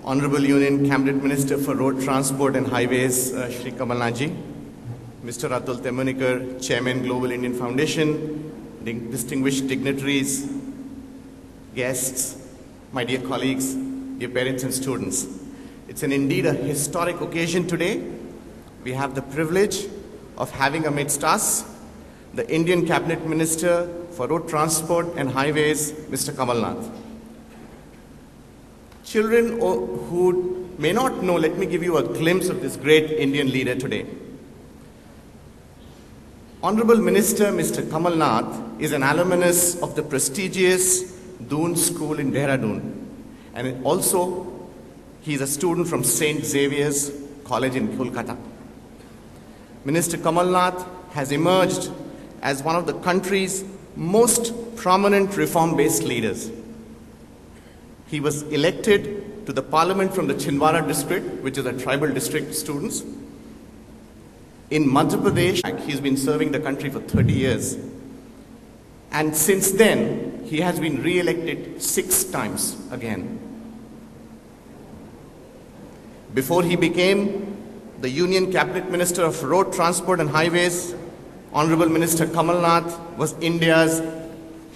Honorable Union Cabinet Minister for Road Transport and Highways, Shri Kamal Nath ji, Mr. Atul Temmunikar, Chairman, Global Indian Foundation, distinguished dignitaries, guests, my dear colleagues, dear parents and students. It's indeed a historic occasion today. We have the privilege of having amidst us the Indian Cabinet Minister for Road Transport and Highways, Mr. Kamal Nath. Children who may not know, let me give you a glimpse of this great Indian leader today. Honorable Minister Mr. Kamal Nath is an alumnus of the prestigious Doon School in Dehradun, and also he is a student from St. Xavier's College in Kolkata. Minister Kamal Nath has emerged as one of the country's most prominent reform-based leaders. He was elected to the parliament from the Chhindwara district, which is a tribal district, students. In Madhya Pradesh, he's been serving the country for 30 years. And since then, he has been re-elected 6 times again. Before he became the Union Cabinet Minister of Road Transport and Highways, Honorable Minister Kamal Nath was India's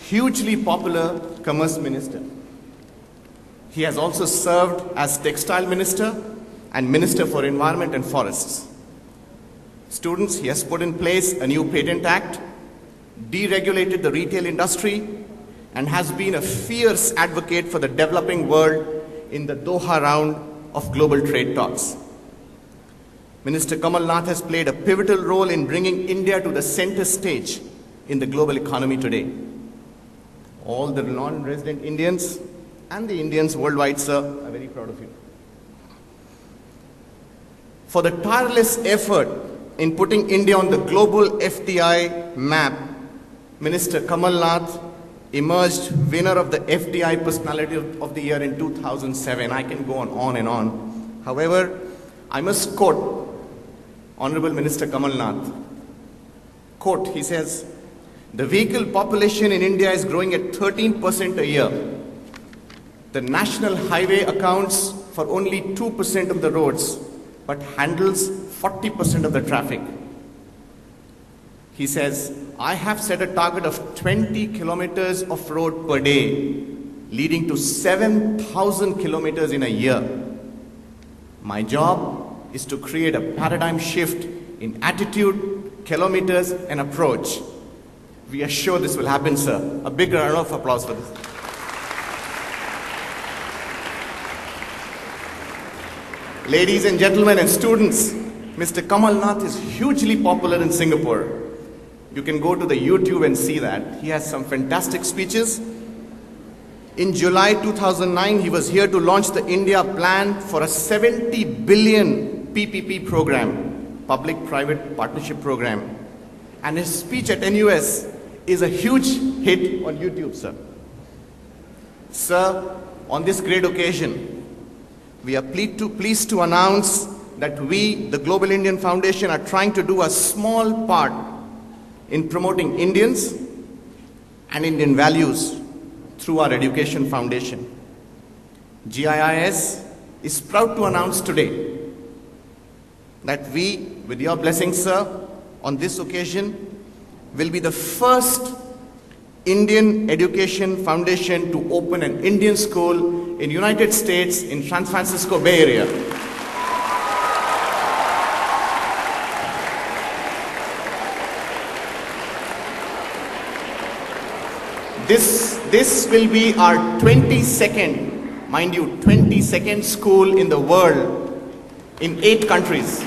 hugely popular Commerce Minister. He has also served as Textile Minister and Minister for Environment and Forests. Students, he has put in place a new Patent Act, deregulated the retail industry, and has been a fierce advocate for the developing world in the Doha round of global trade talks. Minister Kamal Nath has played a pivotal role in bringing India to the center stage in the global economy today. All the non-resident Indians and the Indians worldwide, sir, are very proud of you. For the tireless effort in putting India on the global FDI map, Minister Kamal Nath emerged winner of the FDI Personality of the Year in 2007. I can go on and on. However, I must quote Honorable Minister Kamal Nath. Quote, he says, "The vehicle population in India is growing at 13% a year. The national highway accounts for only 2% of the roads, but handles 40% of the traffic." He says, "I have set a target of 20 kilometers of road per day, leading to 7,000 kilometers in a year. My job is to create a paradigm shift in attitude, kilometers, and approach." We are sure this will happen, sir. A big round of applause for this. Ladies and gentlemen and students, Mr. Kamal Nath is hugely popular in Singapore. You can go to the YouTube and see that. He has some fantastic speeches. In July 2009, he was here to launch the India plan for a 70 billion PPP program, public-private partnership program. And his speech at NUS is a huge hit on YouTube, sir. Sir, on this great occasion, we are pleased to announce that we, the Global Indian Foundation, are trying to do a small part in promoting Indians and Indian values through our education foundation. GIIS is proud to announce today that we, with your blessings, sir, on this occasion, will be the first Indian Education Foundation to open an Indian school in United States in San Francisco Bay Area. This will be our 22nd, mind you, 22nd school in the world in 8 countries.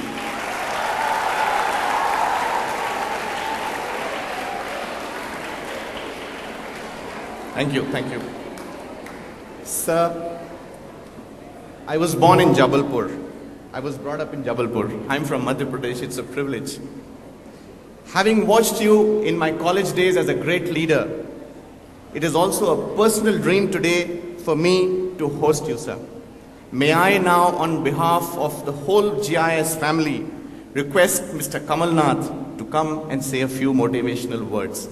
Thank you, thank you. Sir, I was born in Jabalpur. I was brought up in Jabalpur. I'm from Madhya Pradesh, it's a privilege. Having watched you in my college days as a great leader, it is also a personal dream today for me to host you, sir. May I now, on behalf of the whole GIS family, request Mr. Kamal Nath to come and say a few motivational words.